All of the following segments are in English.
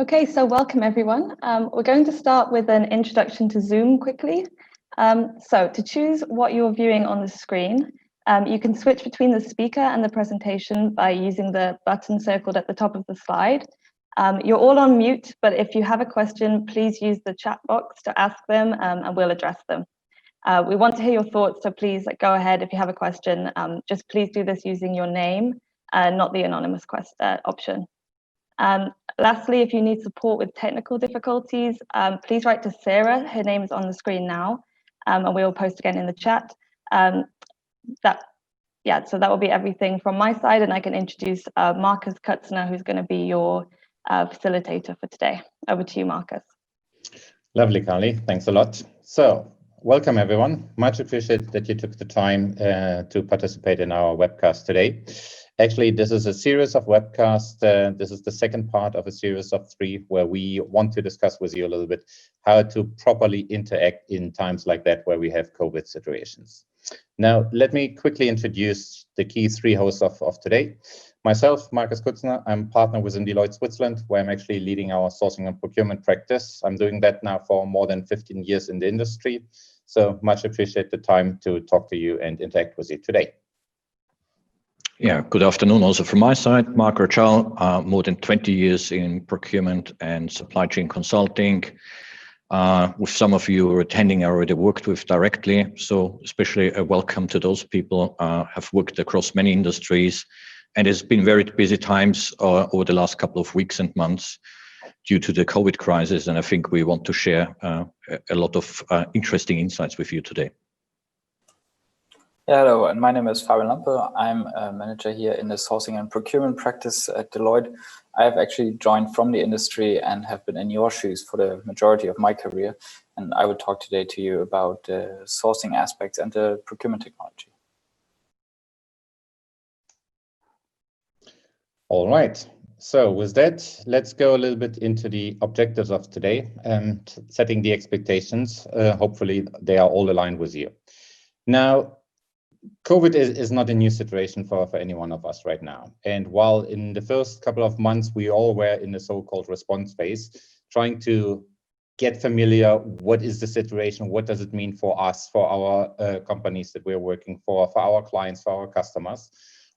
Okay, so welcome everyone. We're going to start with an introduction to Zoom quickly. So to choose what you're viewing on the screen, you can switch between the speaker and the presentation by using the button circled at the top of the slide. You're all on mute, but if you have a question, please use the chat box to ask them and we'll address them. We want to hear your thoughts, so please go ahead if you have a question. Just please do this using your name, not the anonymous option. Lastly, if you need support with technical difficulties, please write to Sarah. Her name is on the screen now, and we will post again in the chat. So that will be everything from my side, and I can introduce Marcus Kutzner, who's going to be your facilitator for today. Over to you, Marcus. Lovely, Carly. Thanks a lot. So, welcome everyone. Much appreciated that you took the time to participate in our webcast today. Actually, this is a series of webcasts. This is the second part of a series of 3 where we want to discuss with you a little bit how to properly interact in times like that where we have COVID situations. Now, let me quickly introduce the key 3 hosts of today. Myself, Marcus Kutzner, I'm partner within Deloitte Switzerland, where I'm actually leading our sourcing and procurement practice. I'm doing that now for more than 15 years in the industry. So much appreciate the time to talk to you and interact with you today. Yeah, good afternoon also from my side. Mark Rachal, more than 20 years in procurement and supply chain consulting. With some of you who are attending, I already worked with directly. So especially a welcome to those people have worked across many industries. And it's been very busy times over the last couple of weeks and months due to the COVID crisis. And I think we want to share a lot of interesting insights with you today. Yeah, hello, and my name is Fabian Lampe. I'm a manager here in the sourcing and procurement practice at Deloitte. I have actually joined from the industry and have been in your shoes for the majority of my career. And I will talk today to you about the sourcing aspects and the procurement technology. All right. So with that, let's go a little bit into the objectives of today and setting the expectations. Hopefully, they are all aligned with you. Now, COVID is not a new situation for any one of us right now. And while in the first couple of months, we all were in the so-called response phase, trying to get familiar, what is the situation, what does it mean for us, for our companies that we're working for our clients, for our customers.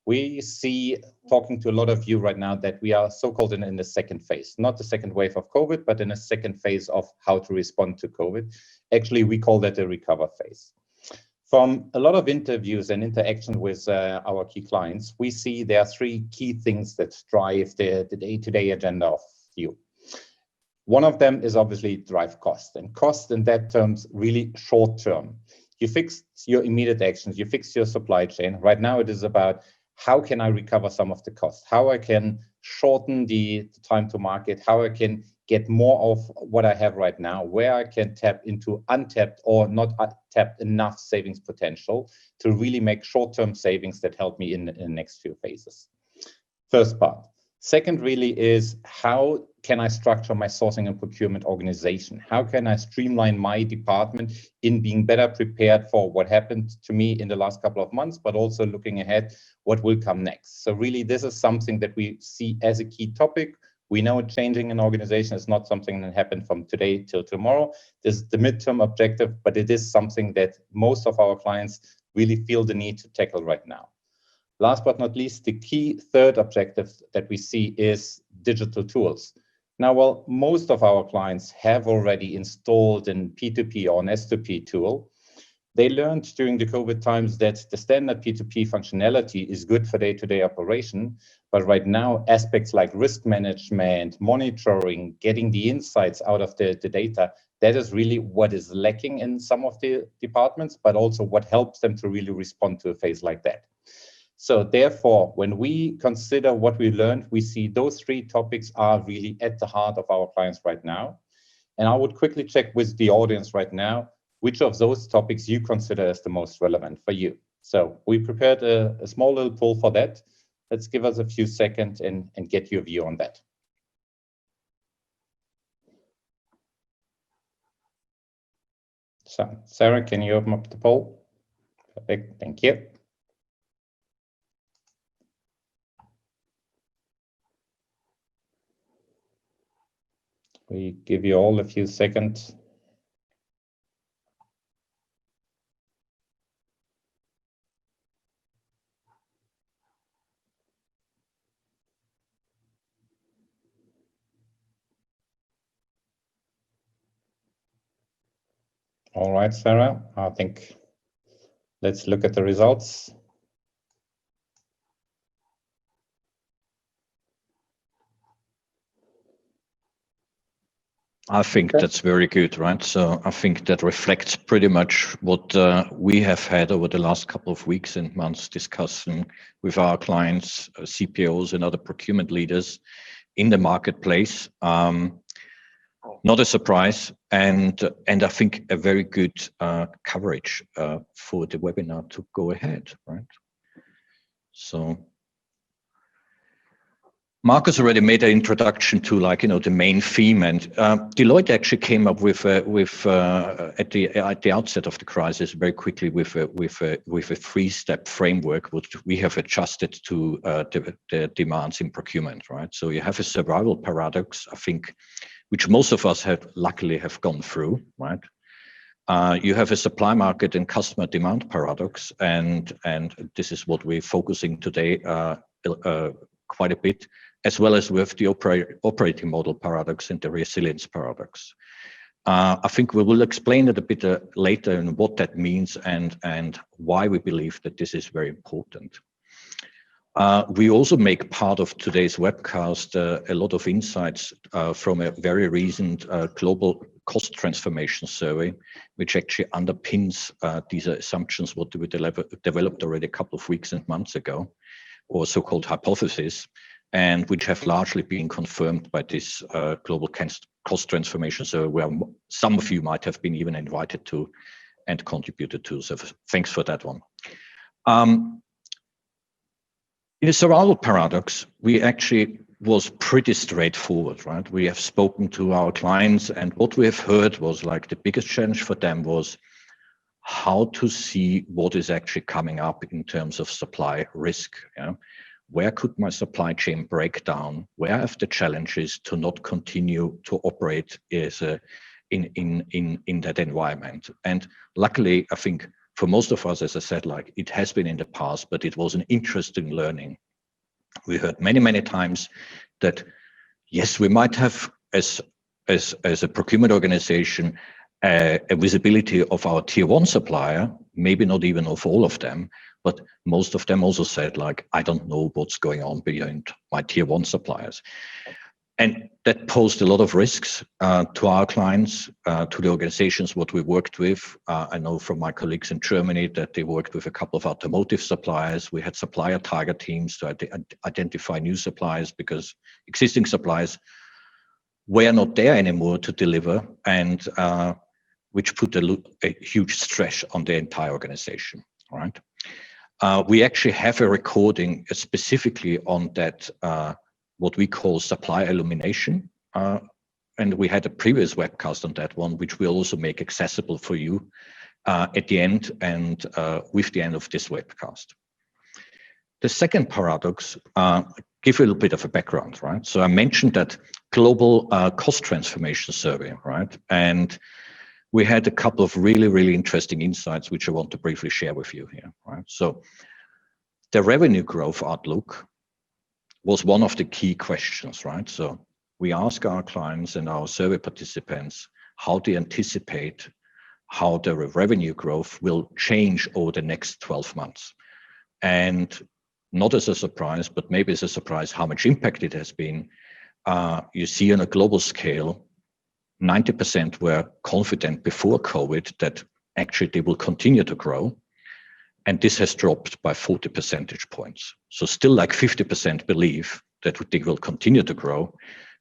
We see, talking to a lot of you right now, that we are so-called in the second phase, not the second wave of COVID, but in a second phase of how to respond to COVID. Actually, we call that a recover phase. From a lot of interviews and interaction with our key clients, we see there are 3 key things that drive the day-to-day agenda of you. One of them is obviously drive cost, and cost in that terms really short term. You fix your immediate actions, you fix your supply chain. Right now it is about how can I recover some of the cost, how I can shorten the time to market, how I can get more of what I have right now, where I can tap into untapped or not tapped enough savings potential to really make short-term savings that help me in the next few phases. First part. Second really is how can I structure my sourcing and procurement organization? How can I streamline my department in being better prepared for what happened to me in the last couple of months, but also looking ahead, what will come next? So really, this is something that we see as a key topic. We know changing an organization is not something that happened from today till tomorrow. This is the midterm objective, but it is something that most of our clients really feel the need to tackle right now. Last but not least, the key third objective that we see is digital tools. Now, while most of our clients have already installed an P2P or an S2P tool, they learned during the COVID times that the standard P2P functionality is good for day-to-day operation, but right now aspects like risk management, monitoring, getting the insights out of the data, that is really what is lacking in some of the departments, but also what helps them to really respond to a phase like that. So therefore, when we consider what we learned, we see those 3 topics are really at the heart of our clients right now. And I would quickly check with the audience right now, which of those topics you consider as the most relevant for you. So we prepared a small little poll for that. Let's give us a few seconds and get your view on that. So Sarah, can you open up the poll? Perfect, thank you. We give you all a few seconds. All right, Sarah, I think let's look at the results. I think that's very good, right? So I think that reflects pretty much what we have had over the last couple of weeks and months discussing with our clients, CPOs and other procurement leaders in the marketplace. Not a surprise, and I think a very good coverage for the webinar to go ahead, right? So Marcus already made an introduction to, like, the main theme, and Deloitte actually came up with at the outset of the crisis very quickly with a 3-step framework which we have adjusted to the demands in procurement, right? So you have a survival paradox, I think, which most of us luckily have gone through, right? You have a supply market and customer demand paradox, and this is what we're focusing today quite a bit, as well as with the operating model paradox and the resilience paradox. I think we will explain it a bit later and what that means and why we believe that this is very important. We also make part of today's webcast a lot of insights from a very recent global cost transformation survey, which actually underpins these assumptions what we developed already a couple of weeks and months ago, or so-called hypothesis, and which have largely been confirmed by this global cost transformation survey, where some of you might have been even invited to and contributed to. So thanks for that one. In the survival paradox, we actually was pretty straightforward, right? We have spoken to our clients, and what we have heard was, like, the biggest challenge for them was how to see what is actually coming up in terms of supply risk. Yeah? Where could my supply chain break down? Where have the challenges to not continue to operate as in that environment? And luckily, I think for most of us, as I said, like, it has been in the past, but it was an interesting learning. We heard many, many times that, yes, we might have, as a procurement organization, a visibility of our tier 1 supplier, maybe not even of all of them, but most of them also said, like, I don't know what's going on beyond my tier 1 suppliers. And that posed a lot of risks to our clients, to the organizations what we worked with. I know from my colleagues in Germany that they worked with a couple of automotive suppliers. We had supplier target teams to identify new suppliers because existing suppliers were not there anymore to deliver, and which put a huge stress on the entire organization, right? We actually have a recording specifically on that, what we call supply illumination. And we had a previous webcast on that one, which we'll also make accessible for you at the end and with the end of this webcast. The second paradox, give you a little bit of a background, right? So I mentioned that global cost transformation survey, right? And we had a couple of really, really interesting insights, which I want to briefly share with you here, right? So the revenue growth outlook was one of the key questions, right? So we ask our clients and our survey participants how they anticipate how the revenue growth will change over the next 12 months. And not as a surprise, but maybe as a surprise how much impact it has been. You see on a global scale, 90% were confident before COVID that actually they will continue to grow. And this has dropped by 40 percentage points. So still like 50% believe that they will continue to grow,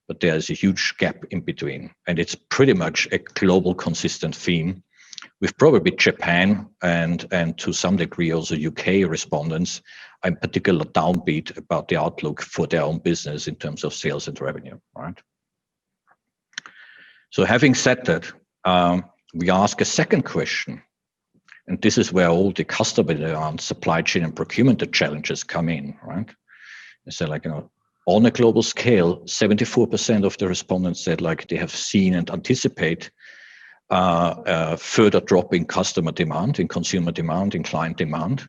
but there is a huge gap in between. And it's pretty much a global consistent theme with probably Japan and to some degree also UK respondents, in particular downbeat about the outlook for their own business in terms of sales and revenue, right? So having said that, we ask a second question. And this is where all the customer demand, supply chain and procurement challenges come in, right? So like, on a global scale, 74% of the respondents said like they have seen and anticipate further drop in customer demand, in consumer demand, in client demand.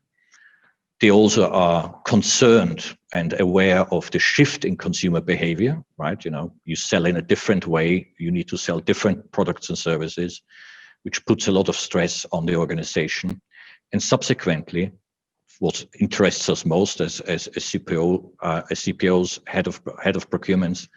They also are concerned and aware of the shift in consumer behavior, right? You know, you sell in a different way, you need to sell different products and services, which puts a lot of stress on the organization. And subsequently, what interests us most as CPOs, head of procurements,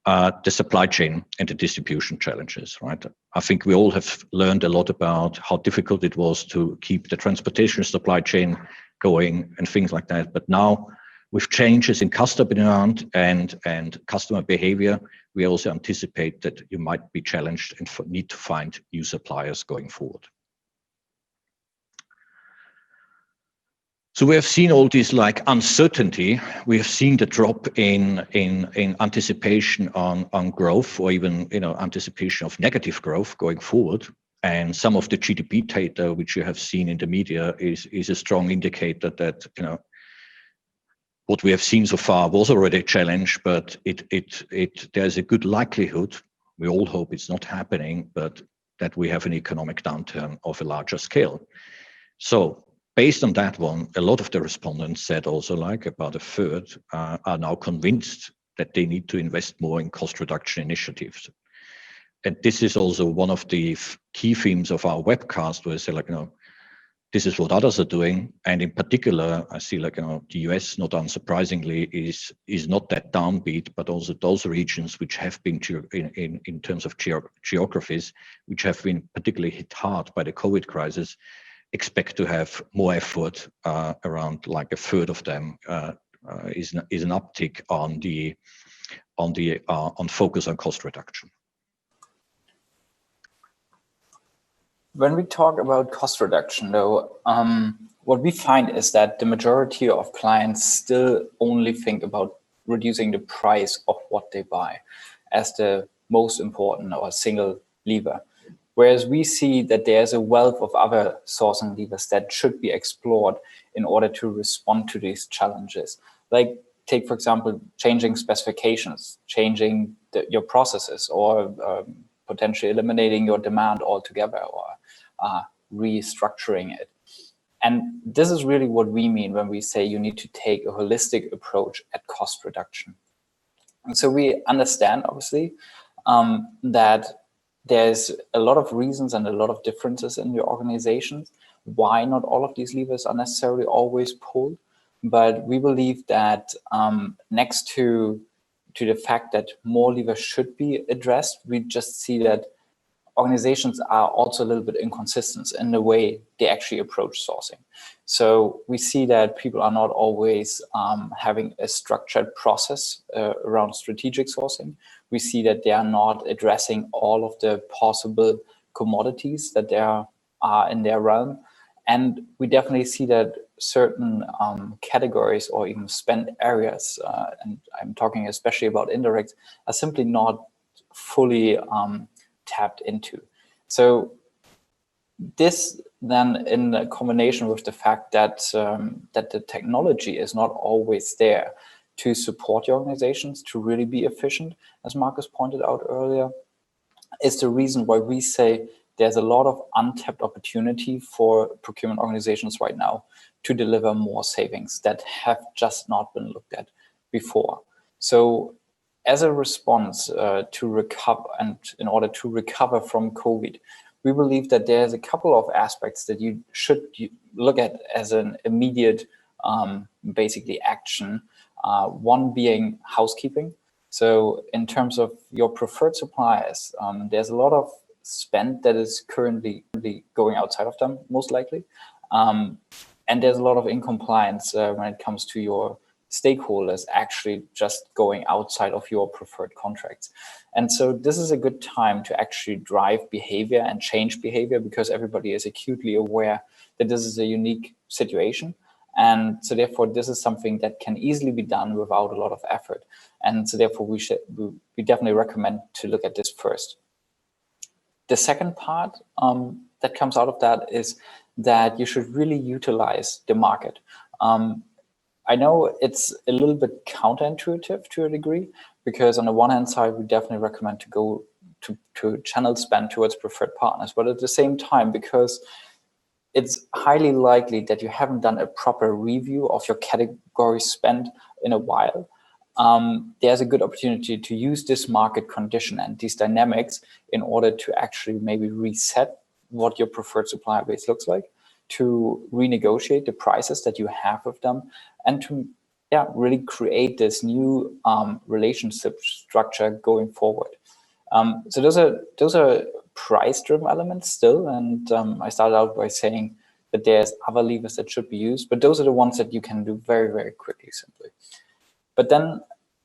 the supply chain and the distribution challenges, right? I think we all have learned a lot about how difficult it was to keep the transportation supply chain going and things like that. But now, with changes in customer demand and customer behavior, we also anticipate that you might be challenged and need to find new suppliers going forward. So we have seen all this like uncertainty. We have seen the drop in anticipation on growth, or even anticipation of negative growth going forward. And some of the GDP data which you have seen in the media is a strong indicator that what we have seen so far was already a challenge, but there's a good likelihood. We all hope it's not happening, but that we have an economic downturn of a larger scale. So based on that one, a lot of the respondents said also, like about a third, are now convinced that they need to invest more in cost reduction initiatives. And this is also one of the key themes of our webcast, where I say, like, this is what others are doing. And in particular, I see, like, the US, not unsurprisingly, is not that downbeat, but also those regions which have been in terms of geographies, which have been particularly hit hard by the COVID crisis, expect to have more effort. Around like a third of them is an uptick on focus on cost reduction. When we talk about cost reduction, though, what we find is that the majority of clients still only think about reducing the price of what they buy as the most important or single lever. Whereas we see that there's a wealth of other sourcing levers that should be explored in order to respond to these challenges. Like, take, for example, changing specifications, changing your processes, or potentially eliminating your demand altogether, or restructuring it. And this is really what we mean when we say you need to take a holistic approach at cost reduction. And so we understand, obviously, that there's a lot of reasons and a lot of differences in your organizations why not all of these levers are necessarily always pulled. But we believe that next to the fact that more levers should be addressed, we just see that organizations are also a little bit inconsistent in the way they actually approach sourcing. So we see that people are not always having a structured process around strategic sourcing. We see that they are not addressing all of the possible commodities that there are in their realm. And we definitely see that certain categories or even spend areas, and I'm talking especially about indirects, are simply not fully tapped into. So this then, in combination with the fact that that the technology is not always there to support your organizations to really be efficient, as Marcus pointed out earlier, is the reason why we say there's a lot of untapped opportunity for procurement organizations right now to deliver more savings that have just not been looked at before. So as a response to recover, and in order to recover from COVID, we believe that there's a couple of aspects that you should look at as an immediate, basically, action. One being housekeeping. So in terms of your preferred suppliers, there's a lot of spend that is currently going outside of them, most likely. And there's a lot of incompliance when it comes to your stakeholders actually just going outside of your preferred contracts. And so this is a good time to actually drive behavior and change behavior, because everybody is acutely aware that this is a unique situation. And so therefore, this is something that can easily be done without a lot of effort. And so therefore, we definitely recommend to look at this first. The second part that comes out of that is that you should really utilize the market. I know it's a little bit counterintuitive to a degree, because on the one hand side, we definitely recommend to go to channel spend towards preferred partners. But at the same time, because it's highly likely that you haven't done a proper review of your category spend in a while, there's a good opportunity to use this market condition and these dynamics in order to actually maybe reset what your preferred supplier base looks like, to renegotiate the prices that you have with them, and to really create this new relationship structure going forward. So those are price-driven elements still, and I started out by saying that there's other levers that should be used, but those are the ones that you can do very, very quickly, simply. But then,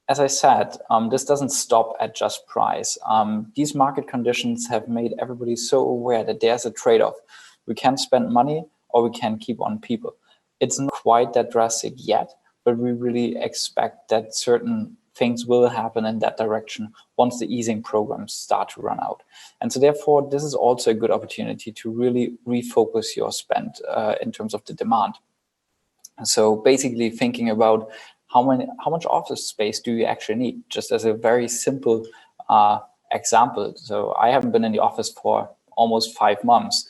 as I said, this doesn't stop at just price. These market conditions have made everybody so aware that there's a trade-off. We can spend money or we can keep on people. It's not quite that drastic yet, but we really expect that certain things will happen in that direction once the easing programs start to run out. And so therefore, this is also a good opportunity to really refocus your spend in terms of the demand. So basically thinking about how much office space do you actually need, just as a very simple example. So I haven't been in the office for almost 5 months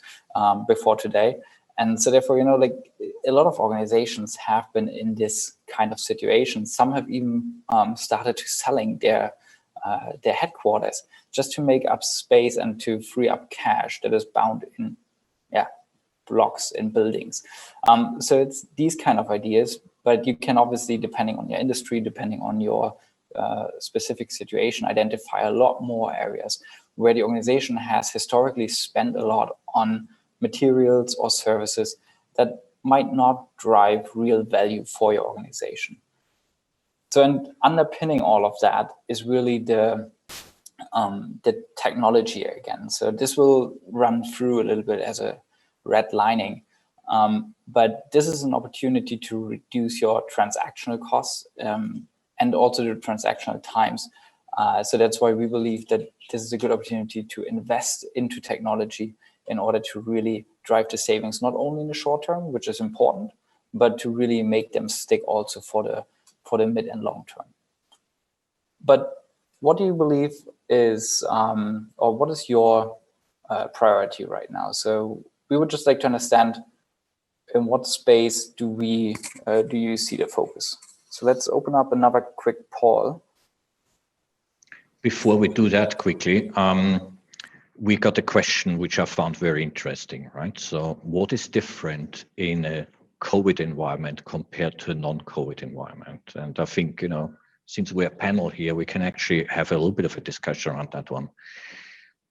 before today. And so therefore, like a lot of organizations have been in this kind of situation. Some have even started to selling their headquarters just to make up space and to free up cash that is bound in blocks in buildings. So it's these kind of ideas, but you can obviously, depending on your industry, depending on your specific situation, identify a lot more areas where the organization has historically spent a lot on materials or services that might not drive real value for your organization. So, and underpinning all of that is really the technology again. So this will run through a little bit as a red lining, but this is an opportunity to reduce your transactional costs and also the transactional times. So that's why we believe that this is a good opportunity to invest into technology in order to really drive the savings, not only in the short term, which is important, but to really make them stick also for the mid and long term. But what do you believe is, or what is your priority right now? So we would just like to understand in what space do you see the focus? So let's open up another quick poll. Before we do that quickly, we got a question which I found very interesting, right? So what is different in a COVID environment compared to a non-COVID environment? And I think, since we're a panel here, we can actually have a little bit of a discussion around that one.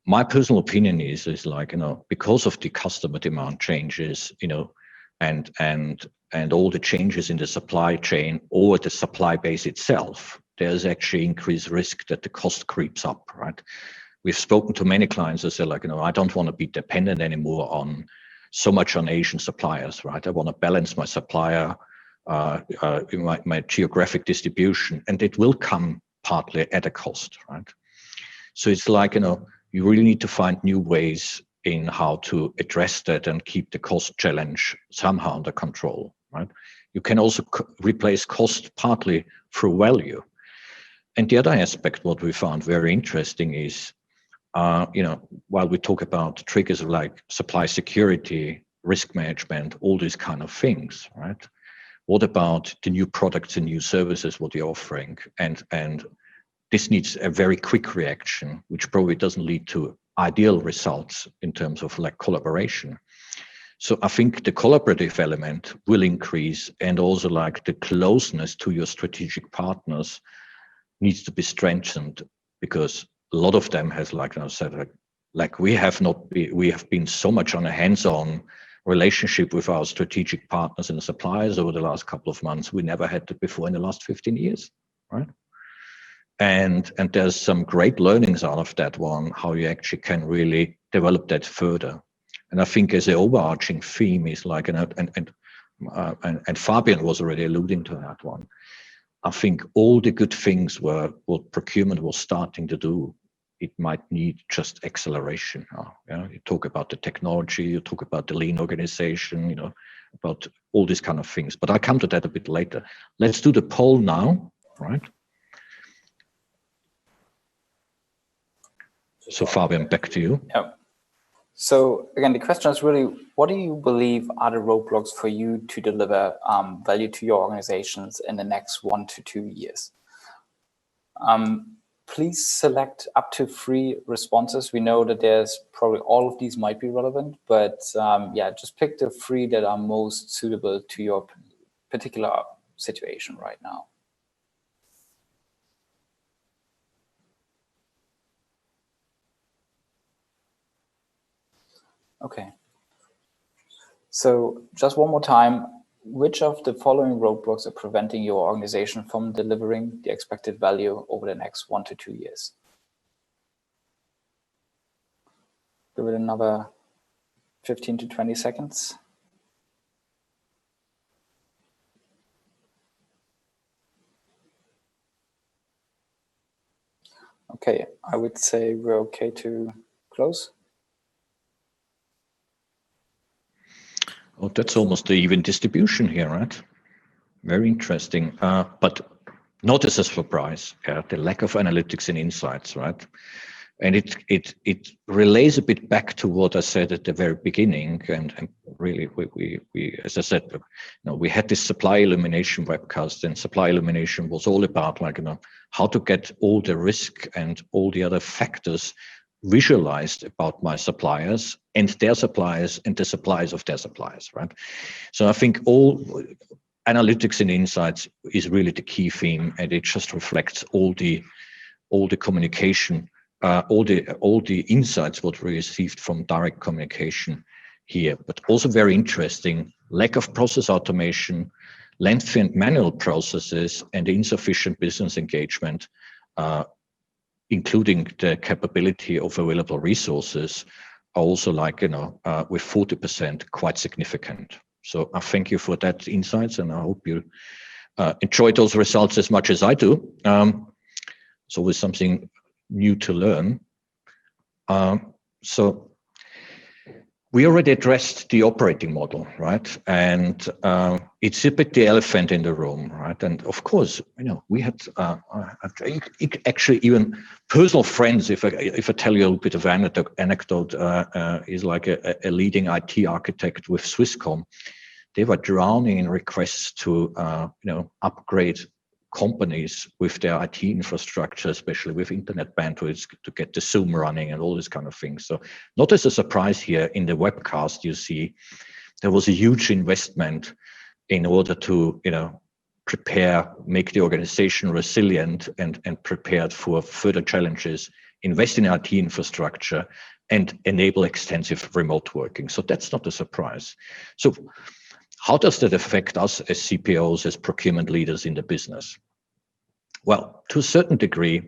My personal opinion is like, because of the customer demand changes, and all the changes in the supply chain or the supply base itself, there's actually increased risk that the cost creeps up, right? We've spoken to many clients who say, like, I don't want to be dependent anymore on so much on Asian suppliers, right? I want to balance my supplier, my geographic distribution, and it will come partly at a cost, right? So it's like, you really need to find new ways in how to address that and keep the cost challenge somehow under control, right? You can also replace cost partly through value. And the other aspect, what we found very interesting is, while we talk about triggers like supply security, risk management, all these kind of things, right? What about the new products and new services, what you're offering? And this needs a very quick reaction, which probably doesn't lead to ideal results in terms of like collaboration. So I think the collaborative element will increase, and also like the closeness to your strategic partners needs to be strengthened, because a lot of them has, like I said, like we have been so much on a hands-on relationship with our strategic partners and suppliers over the last couple of months. We never had that before in the last 15 years, right? And there's some great learnings out of that one, how you actually can really develop that further. And I think as an overarching theme is like, and Fabian was already alluding to that one. I think all the good things what procurement was starting to do it might need just acceleration. You talk about the technology, you talk about the lean organization, about all these kind of things. But I'll come to that a bit later. Let's do the poll now, right? So Fabian, back to you. Yeah. So again, the question is really, what do you believe are the roadblocks for you to deliver value to your organizations in the next 1 to 2 years? Please select up to 3 responses. We know that there's probably all of these might be relevant, but yeah, just pick the 3 that are most suitable to your particular situation right now. Okay. So just one more time, which of the following roadblocks are preventing your organization from delivering the expected value over the next 1 to 2 years? Give it another 15 to 20 seconds. Okay, I would say we're okay to close. Oh, that's almost the even distribution here, right? Very interesting, but not as a surprise, the lack of analytics and insights, right? And it relays a bit back to what I said at the very beginning, and really we as I said, we had this supply elimination webcast, and supply elimination was all about how to get all the risk and all the other factors visualized about my suppliers and their suppliers and the suppliers of their suppliers, right? So I think all analytics and insights is really the key theme, and it just reflects all the communication, all the insights what we received from direct communication here. But also very interesting, lack of process automation, lengthy and manual processes, and insufficient business engagement, including the capability of available resources, are also with 40% quite significant. So I thank you for that insights, and I hope you enjoyed those results as much as I do. It's always something new to learn. So we already addressed the operating model, right? And it's a bit the elephant in the room, right? And of course, we had actually even personal friends. If I tell you a little bit of anecdote, is like a leading IT architect with Swisscom. They were drowning in requests to upgrade companies with their IT infrastructure, especially with internet bandwidth, to get the Zoom running and all this kind of things. So not as a surprise here in the webcast, you see there was a huge investment in order to make the organization resilient and prepared for further challenges, invest in IT infrastructure, and enable extensive remote working. So that's not a surprise. So how does that affect us as CPOs, as procurement leaders in the business? Well, to a certain degree,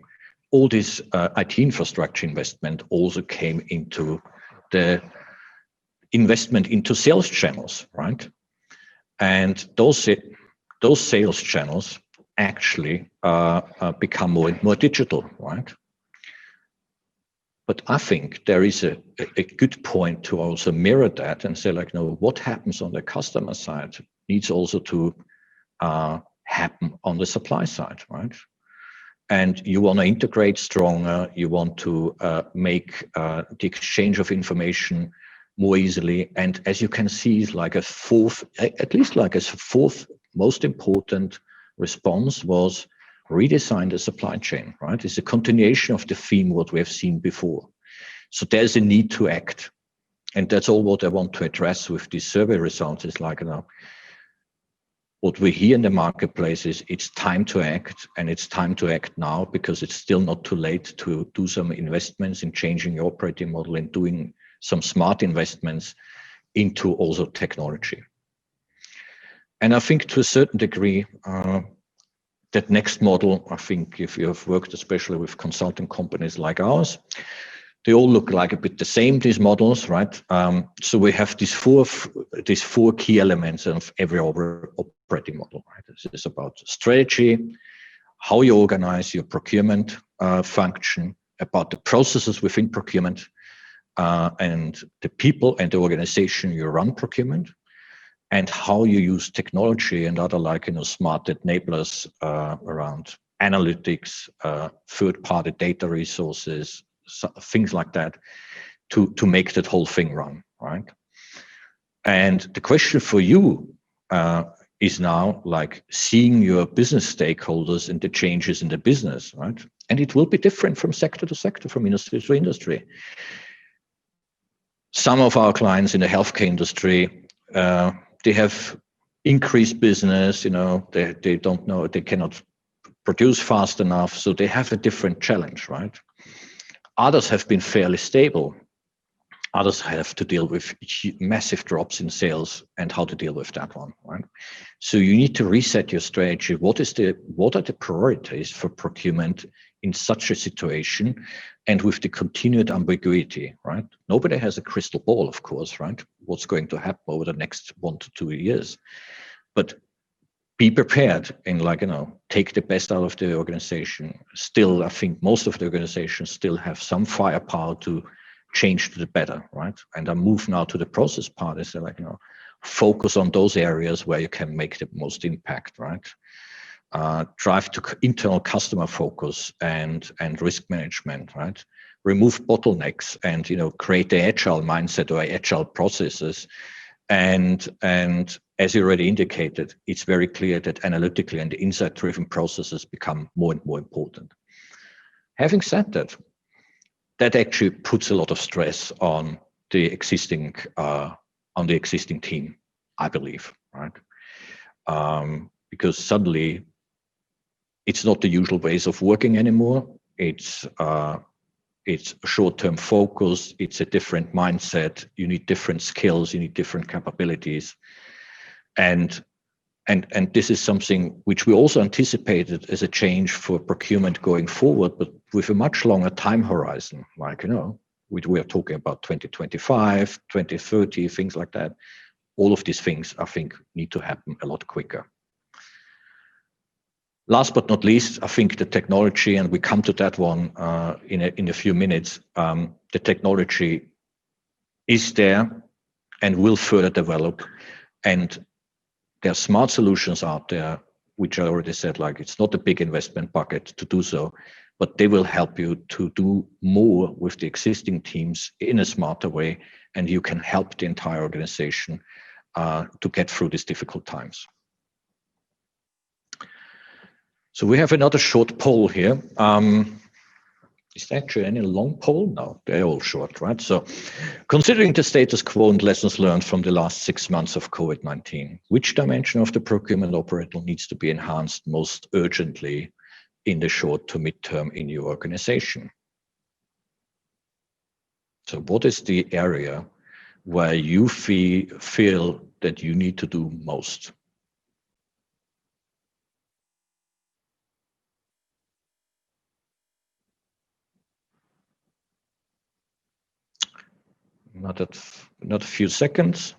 all this IT infrastructure investment also came into the investment into sales channels, right? And those sales channels actually become more and more digital, right? But I think there is a good point to also mirror that and say, what happens on the customer side needs also to happen on the supply side, right? And you want to integrate stronger, you want to make the exchange of information more easily. And as you can see, it's like a fourth most important response was redesign the supply chain, right? It's a continuation of the theme what we have seen before. So there's a need to act. And that's all what I want to address with these survey results is what we hear in the marketplace is it's time to act, and it's time to act now because it's still not too late to do some investments in changing your operating model and doing some smart investments into also technology. And I think to a certain degree, that next model, I think if you have worked especially with consulting companies like ours, they all look like a bit the same, these models, right? So we have these four key elements of every operating model, right? This is about strategy, how you organize your procurement function, about the processes within procurement and the people and the organization you run procurement, and how you use technology and other smart enablers around analytics, third-party data resources, things like that, to make that whole thing run, right? And the question for you is now seeing your business stakeholders and the changes in the business, right? And it will be different from sector to sector, from industry to industry. Some of our clients in the healthcare industry, they have increased business, they don't know, they cannot produce fast enough, so they have a different challenge, right? Others have been fairly stable. Others have to deal with massive drops in sales and how to deal with that one, right? So you need to reset your strategy. What are the priorities for procurement in such a situation, and with the continued ambiguity, right? Nobody has a crystal ball, of course, right? What's going to happen over the next 1 to 2 years? But be prepared and take the best out of the organization. Still, I think most of the organizations still have some firepower to change to the better, right? And I move now to the process part. Is focus on those areas where you can make the most impact, right? Drive to internal customer focus and risk management, right? Remove bottlenecks and create the agile mindset or agile processes. And as you already indicated, it's very clear that analytically and insight-driven processes become more and more important. Having said that, that actually puts a lot of stress on the existing team, I believe, right? Because suddenly it's not the usual ways of working anymore. It's short-term focus. It's a different mindset. You need different skills. You need different capabilities, and this is something which we also anticipated as a change for procurement going forward, but with a much longer time horizon. We are talking about 2025, 2030, things like that. All of these things, I think, need to happen a lot quicker. Last but not least, I think the technology, and we come to that one in a few minutes, the technology is there and will further develop. And there are smart solutions out there, which I already said, it's not a big investment bucket to do so, but they will help you to do more with the existing teams in a smarter way, and you can help the entire organization to get through these difficult times. So we have another short poll here. Is there actually any long poll? No, they're all short, right? So considering the status quo and lessons learned from the last 6 months of COVID-19, which dimension of the procurement operator needs to be enhanced most urgently in the short to mid-term in your organization? So what is the area where you feel that you need to do most? Not a few seconds.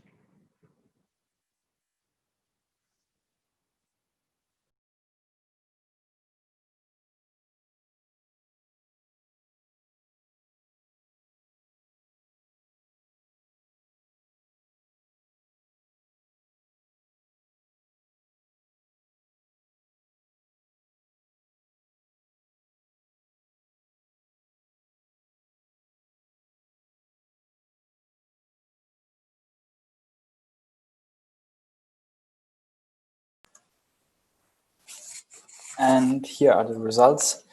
And here are the results.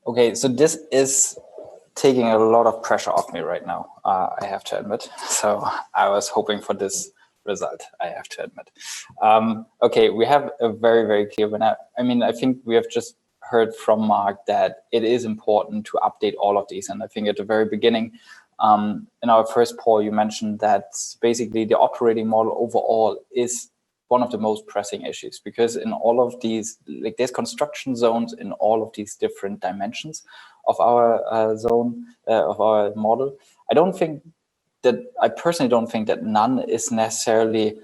Okay, so this is taking a lot of pressure off me right now, I have to admit. So I was hoping for this result, I have to admit. Okay, we have a very, very clear winner. I think we have just heard from Mark that it is important to update all of these. And I think at the very beginning, in our first poll, you mentioned that basically the operating model overall is one of the most pressing issues, because in all of these, there's construction zones in all of these different dimensions of our zone, of our model. I personally don't think that none is necessarily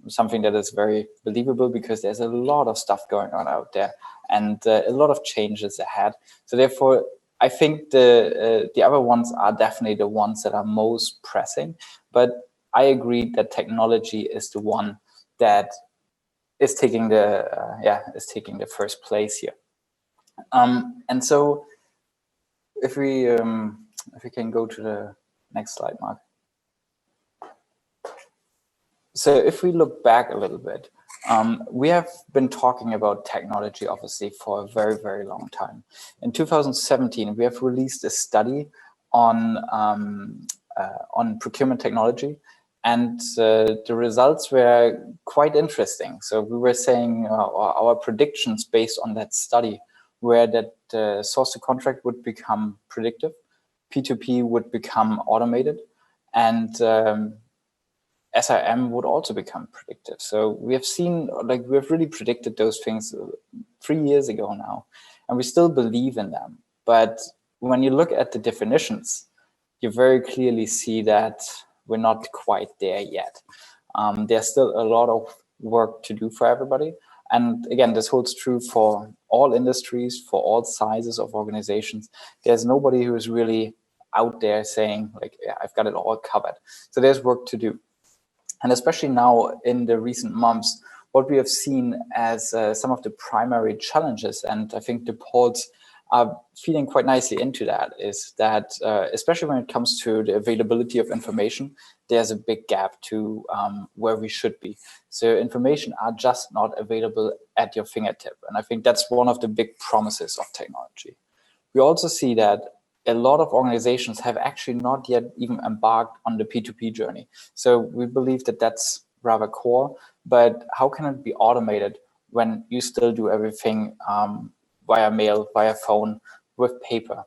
something that is very believable, because there's a lot of stuff going on out there and a lot of changes ahead. So therefore, I think the other ones are definitely the ones that are most pressing, but I agree that technology is the one that is taking the first place here. And so if we can go to the next slide, Mark. So if we look back a little bit, we have been talking about technology, obviously, for a very, very long time. In 2017, we have released a study on procurement technology, and the results were quite interesting. So we were saying our predictions based on that study were that source to contract would become predictive, P2P would become automated, and SIM would also become predictive. So we have seen, like, we have really predicted those things 3 years ago now, and we still believe in them. But when you look at the definitions, you very clearly see that we're not quite there yet. There's still a lot of work to do for everybody. And again, this holds true for all industries, for all sizes of organizations. There's nobody who is really out there saying, like, yeah, I've got it all covered. So there's work to do. And especially now in the recent months, what we have seen as some of the primary challenges, and I think the polls are feeding quite nicely into that, is that especially when it comes to the availability of information, there's a big gap to where we should be. So information are just not available at your fingertip. And I think that's one of the big promises of technology. We also see that a lot of organizations have actually not yet even embarked on the P2P journey. So we believe that that's rather core, but how can it be automated when you still do everything via mail, via phone, with paper?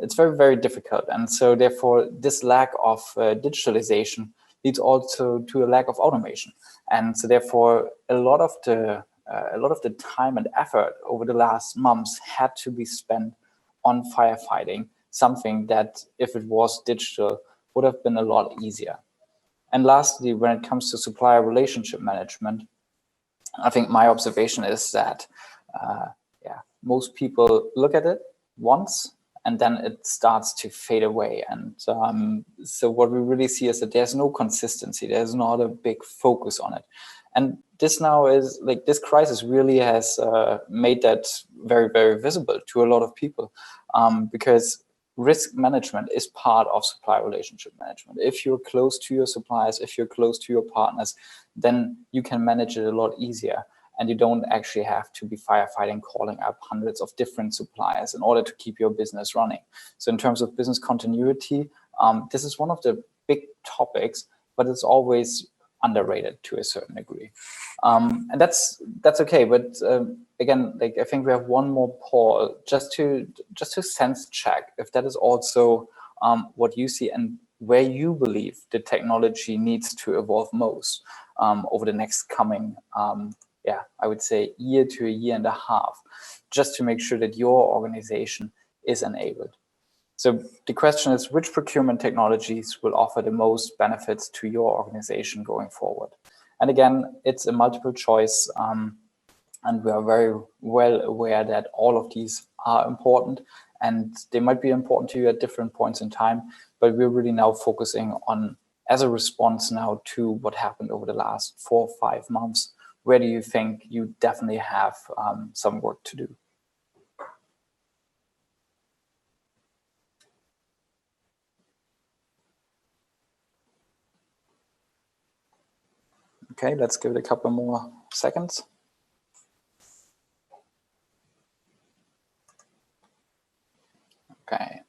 It's very, very difficult. And so therefore, this lack of digitalization leads also to a lack of automation. And so therefore, a lot of the time and effort over the last months had to be spent on firefighting, something that, if it was digital, would have been a lot easier. And lastly, when it comes to supplier relationship management, I think my observation is that most people look at it once and then it starts to fade away. And so what we really see is that there's no consistency. There's not a big focus on it. And this now is like, this crisis really has made that very, very visible to a lot of people, because risk management is part of supply relationship management. If you're close to your suppliers, if you're close to your partners, then you can manage it a lot easier. And you don't actually have to be firefighting, calling up hundreds of different suppliers in order to keep your business running. So in terms of business continuity, this is one of the big topics, but it's always underrated to a certain degree. And that's okay. But again, like, I think we have one more poll just to sense check if that is also what you see and where you believe the technology needs to evolve most over the next coming I would say year to a year and a half, just to make sure that your organization is enabled. So the question is, which procurement technologies will offer the most benefits to your organization going forward? And again, it's a multiple choice, and we are very well aware that all of these are important, and they might be important to you at different points in time, but we're really now focusing on, as a response now to what happened over the last 4 or 5 months, where do you think you definitely have some work to do? Okay, let's give it a couple more seconds. Okay.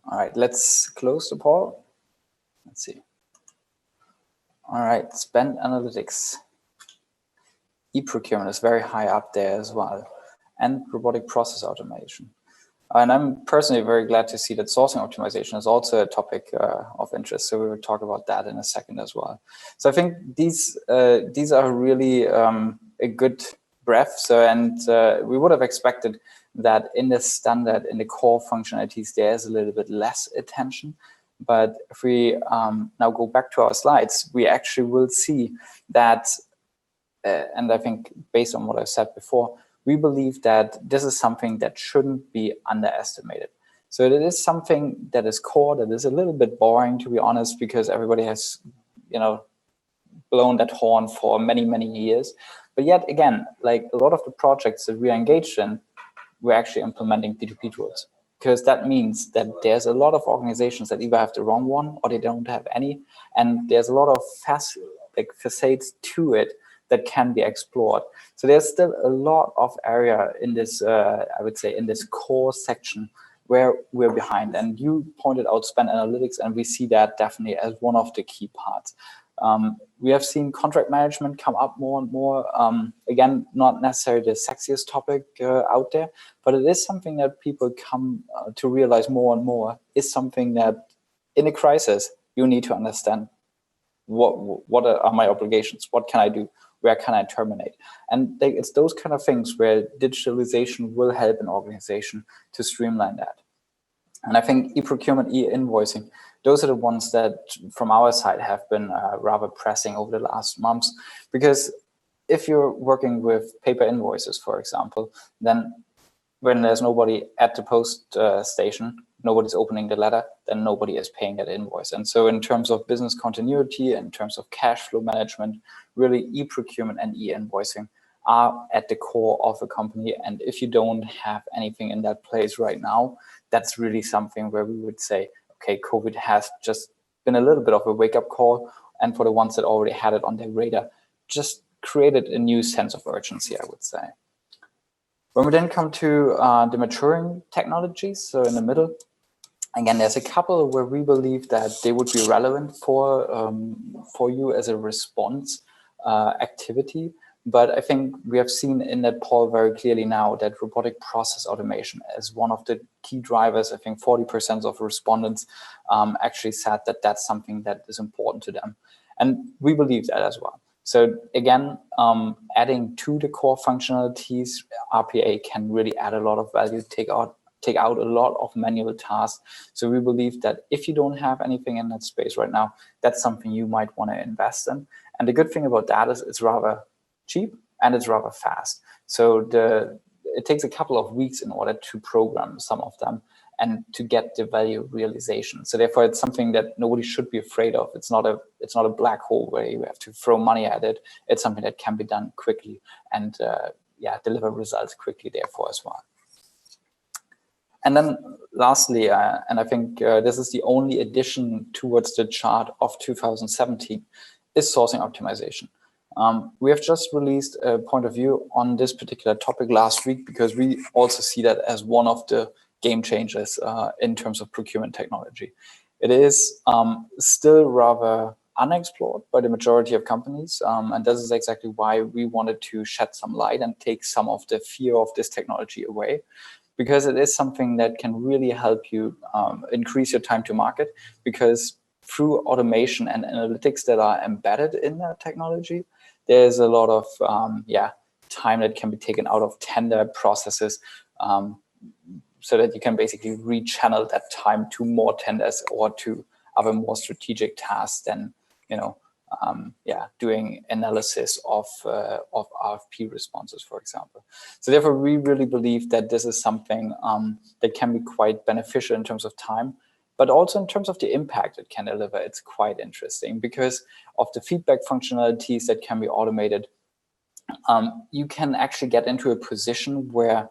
All right, let's close the poll. Let's see. All right, spend analytics. E-procurement is very high up there as well, and robotic process automation. And I'm personally very glad to see that sourcing optimization is also a topic of interest. So we will talk about that in a second as well. So I think these are really a good breadth. So, and we would have expected that in the standard, in the core functionalities, there's a little bit less attention. But if we now go back to our slides, we actually will see that, and I think based on what I said before, we believe that this is something that shouldn't be underestimated. So it is something that is core, that is a little bit boring, to be honest, because everybody has, blown that horn for many, many years. But yet again, like a lot of the projects that we are engaged in, we're actually implementing P2P tools, because that means that there's a lot of organizations that either have the wrong one or they don't have any. And there's a lot of facets to it that can be explored. So there's still a lot of area in this, I would say, in this core section where we're behind. And you pointed out spend analytics, and we see that definitely as one of the key parts. We have seen contract management come up more and more. Again, not necessarily the sexiest topic out there, but it is something that people come to realize more and more is something that in a crisis, you need to understand what are my obligations? What can I do? Where can I terminate? And it's those kind of things where digitalization will help an organization to streamline that. And I think e-procurement, e-invoicing, those are the ones that from our side have been rather pressing over the last months, because if you're working with paper invoices, for example, then when there's nobody at the post station, nobody's opening the letter, then nobody is paying that invoice. And so in terms of business continuity, in terms of cash flow management, really e-procurement and e-invoicing are at the core of a company. And if you don't have anything in that place right now, that's really something where we would say, okay, COVID has just been a little bit of a wake-up call. And for the ones that already had it on their radar, just created a new sense of urgency, I would say. When we then come to the maturing technologies, so in the middle, again, there's a couple where we believe that they would be relevant for you as a response activity. But I think we have seen in that poll very clearly now that robotic process automation is one of the key drivers. I think 40% of respondents actually said that that's something that is important to them. And we believe that as well. So again, adding to the core functionalities, RPA can really add a lot of value, take out a lot of manual tasks. So we believe that if you don't have anything in that space right now, that's something you might want to invest in. And the good thing about that is it's rather cheap and it's rather fast. So it takes a couple of weeks in order to program some of them and to get the value realization. So therefore, it's something that nobody should be afraid of. It's not a black hole where you have to throw money at it. It's something that can be done quickly and deliver results quickly therefore as well. And then lastly, and I think this is the only addition towards the chart of 2017, is sourcing optimization. We have just released a point of view on this particular topic last week, because we also see that as one of the game changers in terms of procurement technology. It is still rather unexplored by the majority of companies. And this is exactly why we wanted to shed some light and take some of the fear of this technology away, because it is something that can really help you increase your time to market, because through automation and analytics that are embedded in that technology, there's a lot of time that can be taken out of tender processes, so that you can basically rechannel that time to more tenders or to other more strategic tasks than doing analysis of RFP responses, for example. So therefore, we really believe that this is something that can be quite beneficial in terms of time, but also in terms of the impact it can deliver. It's quite interesting because of the feedback functionalities that can be automated. You can actually get into a position where,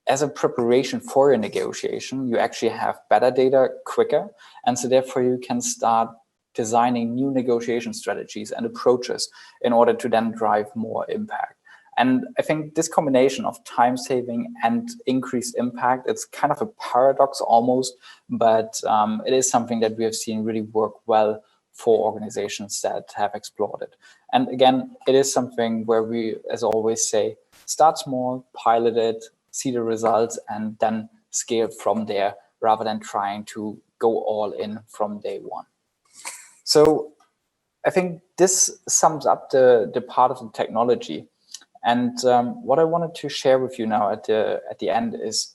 as a preparation for your negotiation, you actually have better data quicker. And so therefore you can start designing new negotiation strategies and approaches in order to then drive more impact. And I think this combination of time saving and increased impact, it's kind of a paradox almost, but it is something that we have seen really work well for organizations that have explored it. And again, it is something where we, as always, say, start small, pilot it, see the results, and then scale from there rather than trying to go all in from day one. So I think this sums up the part of the technology. And what I wanted to share with you now at the end is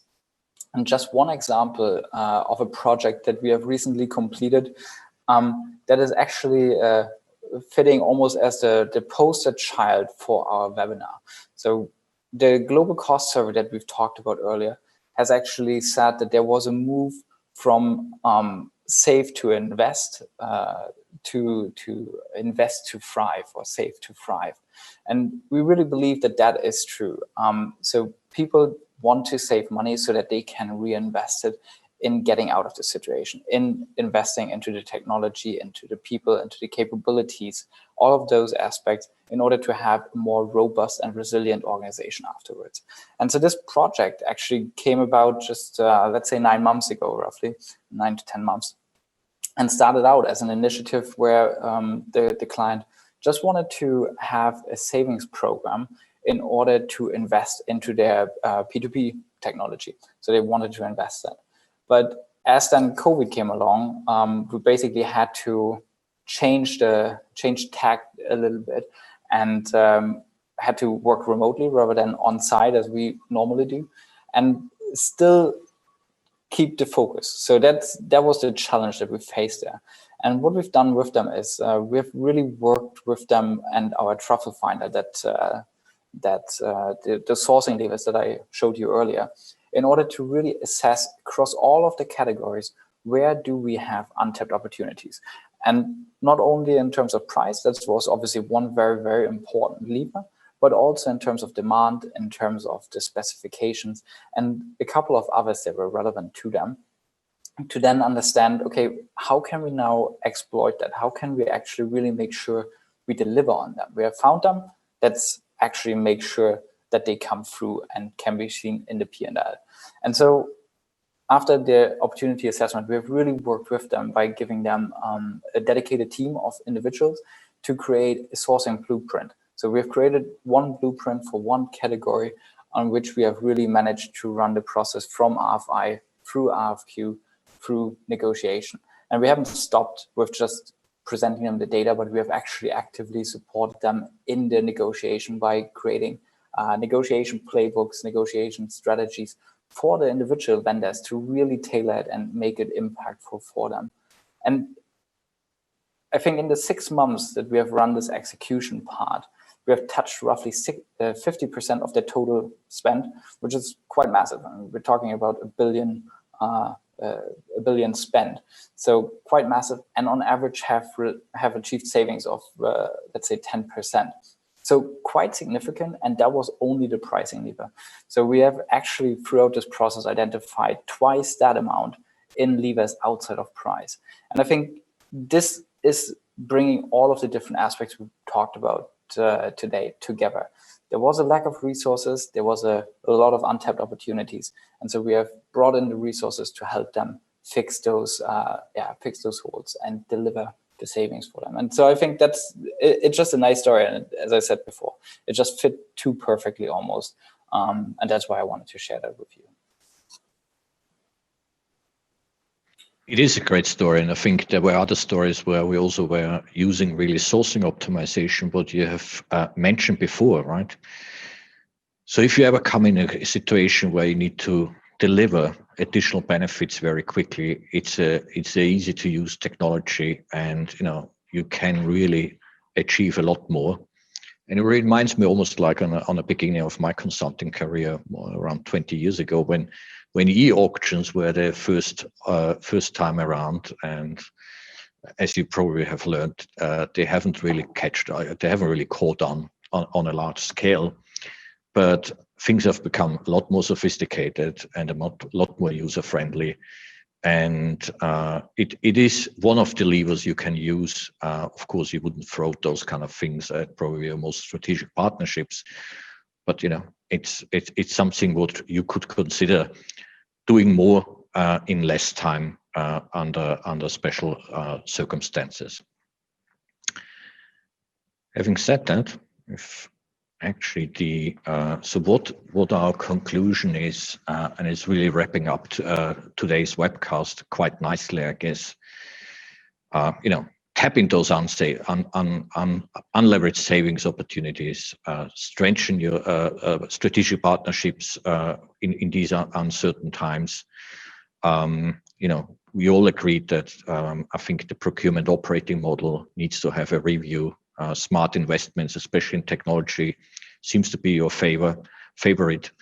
just one example of a project that we have recently completed that is actually fitting almost as the poster child for our webinar. So the global cost survey that we've talked about earlier has actually said that there was a move from save to invest to invest to thrive, or save to thrive. And we really believe that that is true. So people want to save money so that they can reinvest it in getting out of the situation, in investing into the technology, into the people, into the capabilities, all of those aspects, in order to have a more robust and resilient organization afterwards. And so this project actually came about just, let's say 9 months ago, roughly 9 to 10 months, and started out as an initiative where the client just wanted to have a savings program in order to invest into their P2P technology. So they wanted to invest that. But as then COVID came along, we basically had to change tack a little bit, and had to work remotely rather than on site as we normally do, and still keep the focus. So that was the challenge that we faced there. And what we've done with them is we've really worked with them and our truffle finder, the sourcing levers that I showed you earlier, in order to really assess across all of the categories, where do we have untapped opportunities? And not only in terms of price, that was obviously one very, very important lever, but also in terms of demand, in terms of the specifications, and a couple of others that were relevant to them, to then understand, okay, how can we now exploit that? How can we actually really make sure we deliver on them? We have found them, let's actually make sure that they come through and can be seen in the P&L. And so after the opportunity assessment, we have really worked with them by giving them a dedicated team of individuals to create a sourcing blueprint. So we've created one blueprint for one category on which we have really managed to run the process from RFI through RFQ through negotiation. And we haven't stopped with just presenting them the data, but we have actually actively supported them in the negotiation by creating negotiation playbooks, negotiation strategies for the individual vendors to really tailor it and make it impactful for them. And I think in the 6 months that we have run this execution part, we have touched roughly 50% of the total spend, which is quite massive. I mean, we're talking about a billion spend, so quite massive, and on average have achieved savings of let's say 10%. So quite significant, and that was only the pricing lever. So we have actually throughout this process identified twice that amount in levers outside of price. And I think this is bringing all of the different aspects we've talked about today together. There was a lack of resources, there was a lot of untapped opportunities, and so we have brought in the resources to help them fix those holes and deliver the savings for them. And so I think it's just a nice story, and as I said before, it just fit too perfectly almost, and that's why I wanted to share that with you. It is a great story, and I think there were other stories where we also were using really sourcing optimization, what you have mentioned before, right? So if you ever come in a situation where you need to deliver additional benefits very quickly, it's a easy to use technology, and you can really achieve a lot more. And it reminds me almost like on the beginning of my consulting career, around 20 years ago, when e-auctions were the first time around, and as you probably have learned, they haven't really caught on a large scale, but things have become a lot more sophisticated and a lot more user friendly. And it is one of the levers you can use. Of course, you wouldn't throw those kind of things at probably your most strategic partnerships, but it's something what you could consider doing more in less time under special circumstances. Having said that, if actually so what our conclusion is, and it's really wrapping up today's webcast quite nicely, I guess. Tapping those unleveraged savings opportunities, strengthen your strategic partnerships in these uncertain times. We all agreed that I think the procurement operating model needs to have a review. Smart investments, especially in technology, seems to be your favor it.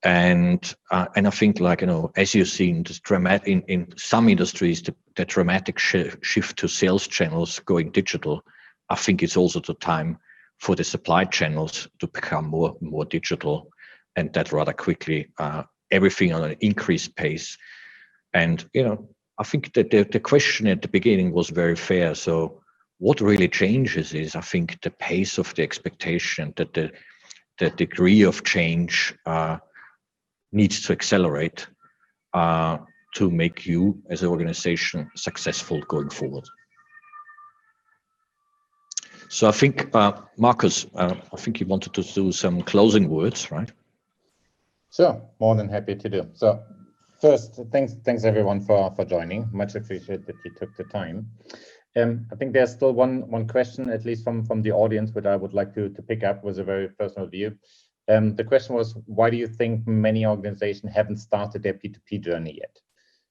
And I think, like, as you've seen, this dramatic in some industries, the dramatic shift to sales channels going digital. I think it's also the time for the supply channels to become more digital, and that rather quickly. Everything on an increased pace. And I think that the question at the beginning was very fair. So what really changes is, I think, the pace of the expectation, that the degree of change needs to accelerate to make you as an organization successful going forward. So I think, Marcus, I think you wanted to do some closing words, right? Sure, more than happy to do. So first, thanks everyone for joining. Much appreciated that you took the time. I think there's still one question, at least from the audience, which I would like to pick up with a very personal view. The question was, why do you think many organizations haven't started their P2P journey yet?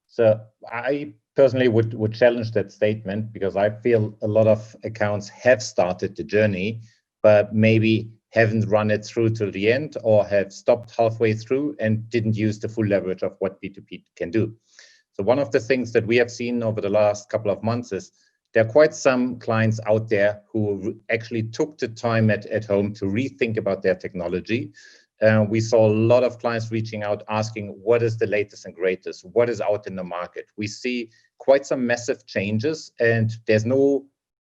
So I personally would challenge that statement, because I feel a lot of accounts have started the journey, but maybe haven't run it through to the end, or have stopped halfway through and didn't use the full leverage of what P2P can do. So one of the things that we have seen over the last couple of months is there are quite some clients out there who actually took the time at home to rethink about their technology. We saw a lot of clients reaching out, asking what is the latest and greatest, what is out in the market. We see quite some massive changes, and there's no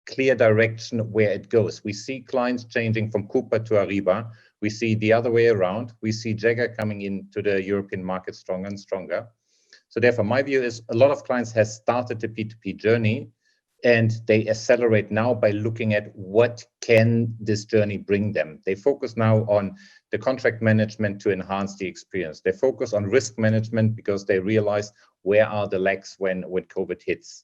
clear direction where it goes. We see clients changing from Coupa to Ariba. We see the other way around. We see Jagger coming into the European market stronger and stronger. So therefore, my view is a lot of clients have started the P2P journey, and they accelerate now by looking at what can this journey bring them. They focus now on the contract management to enhance the experience. They focus on risk management because they realize where are the lags when COVID hits.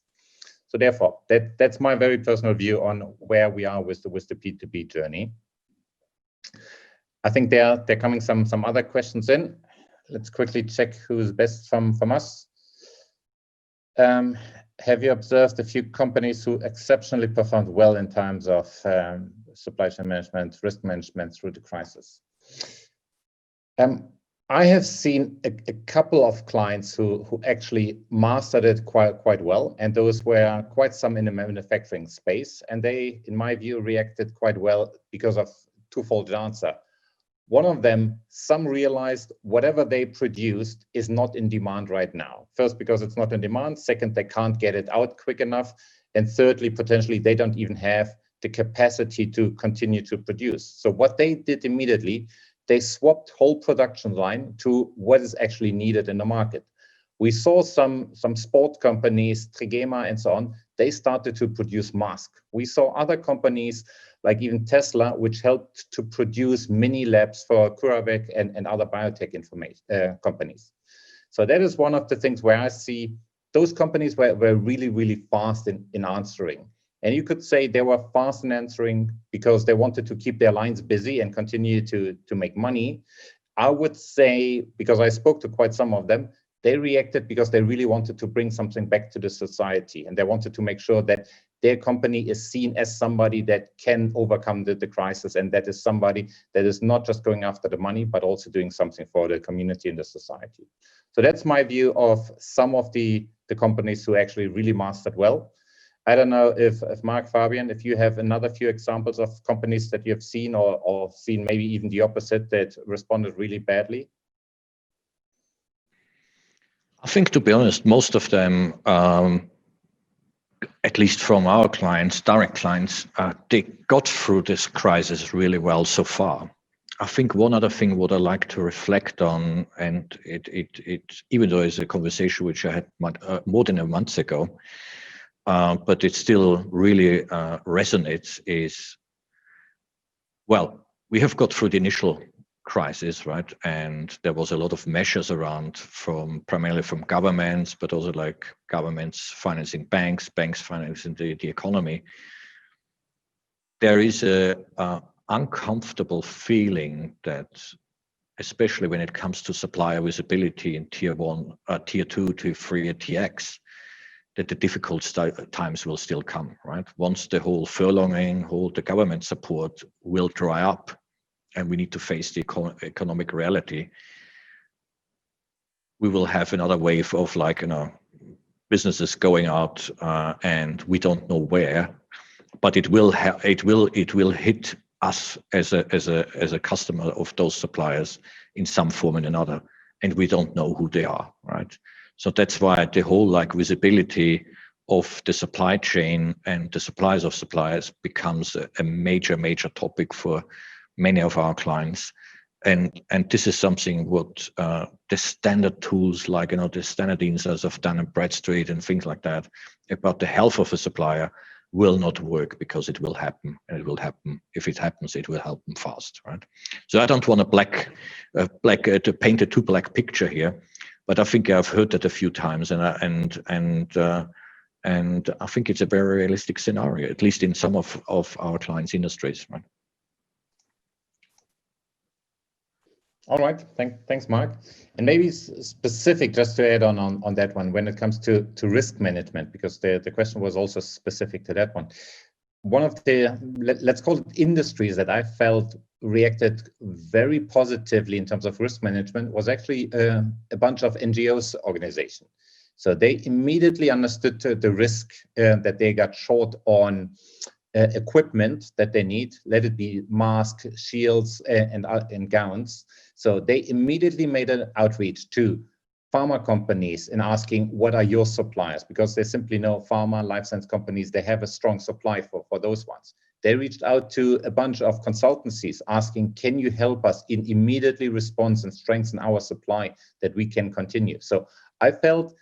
So therefore, that's my very personal view on where we are with the P2P journey. I think they're coming some other questions in. Let's quickly check who's best from us. Have you observed a few companies who exceptionally performed well in terms of supply chain management, risk management through the crisis? I have seen a couple of clients who actually mastered it quite well, and those were quite some in the manufacturing space, and they, in my view, reacted quite well because of twofold answer. One of them, some realized whatever they produced is not in demand right now. First, because it's not in demand. Second, they can't get it out quick enough. And thirdly, potentially, they don't even have the capacity to continue to produce. So what they did immediately, they swapped whole production line to what is actually needed in the market. We saw some sport companies, Trigema and so on, they started to produce masks. We saw other companies like even Tesla, which helped to produce mini labs for CureVac and other biotech companies. So that is one of the things where I see those companies were really, really fast in answering. And you could say they were fast in answering because they wanted to keep their lines busy and continue to make money. I would say, because I spoke to quite some of them, they reacted because they really wanted to bring something back to the society, and they wanted to make sure that their company is seen as somebody that can overcome the crisis, and that is somebody that is not just going after the money, but also doing something for the community and the society. So that's my view of some of the companies who actually really mastered well. I don't know if Mark, Fabian, if you have another few examples of companies that you have seen or seen maybe even the opposite that responded really badly. I think, to be honest, most of them, at least from our clients, direct clients, they got through this crisis really well so far. I think one other thing what I like to reflect on, and it even though it's a conversation which I had more than a month ago, but it still really resonates, is, well, we have got through the initial crisis, right? And there was a lot of measures around, primarily from governments, but also like governments financing banks financing the economy. There is a uncomfortable feeling that, especially when it comes to supplier visibility in tier 1, tier 2, tier 3, and TX, that the difficult times will still come, right? Once the whole furloughing, the government support will dry up, and we need to face the economic reality, we will have another wave of businesses going out, and we don't know where, but it will hit us as a customer of those suppliers in some form and another, and we don't know who they are, right? So that's why the whole visibility of the supply chain and the suppliers of suppliers becomes a major topic for many of our clients. And this is something what the standard tools the standard insights of Dun & Bradstreet and things like that about the health of a supplier will not work, because it will happen, and it will happen. If it happens, it will happen fast, right? So I don't want to paint a too black picture here, but I think I've heard that a few times, and I think it's a very realistic scenario, at least in some of our clients' industries, right? All right, thanks, Mark. And maybe specific, just to add on that one, when it comes to risk management, because the question was also specific to that one. One of the, let's call it industries that I felt reacted very positively in terms of risk management was actually a bunch of NGOs organization. So they immediately understood the risk that they got short on equipment that they need, let it be masks, shields, and gowns. So they immediately made an outreach to pharma companies and asking, what are your suppliers? Because they simply know pharma, life science companies, they have a strong supply for those ones. They reached out to a bunch of consultancies asking, can you help us in immediately response and strengthen our supply that we can continue? So I felt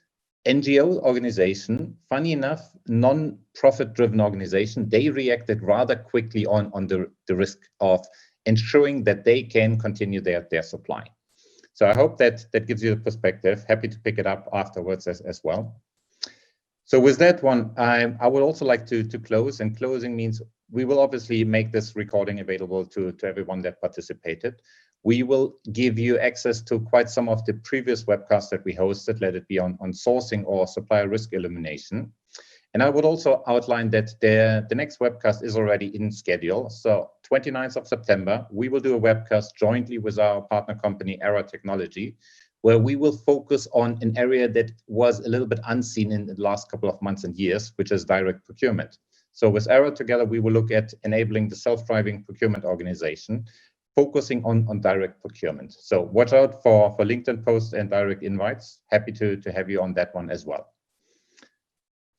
NGO organization, funny enough, non-profit driven organization, they reacted rather quickly on the risk of ensuring that they can continue their supply. So I hope that gives you a perspective. Happy to pick it up afterwards as well. So with that one, I would also like to close, and closing means we will obviously make this recording available to everyone that participated. We will give you access to quite some of the previous webcasts that we hosted, let it be on sourcing or supplier risk elimination. And I would also outline that the next webcast is already in schedule. So 29th of September, we will do a webcast jointly with our partner company, Era Technology, where we will focus on an area that was a little bit unseen in the last couple of months and years, which is direct procurement. So with Era together, we will look at enabling the self-driving procurement organization, focusing on direct procurement. So watch out for LinkedIn posts and direct invites. Happy to have you on that one as well.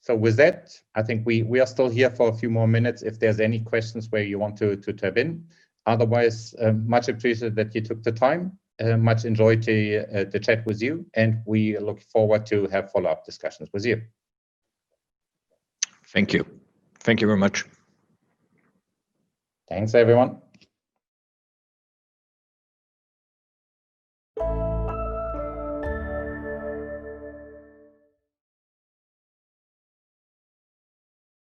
So with that, I think we are still here for a few more minutes if there's any questions where you want to tap in. Otherwise, much appreciated that you took the time. Much enjoyed the chat with you, and we look forward to have follow-up discussions with you. Thank you. Thank you very much. Thanks, everyone.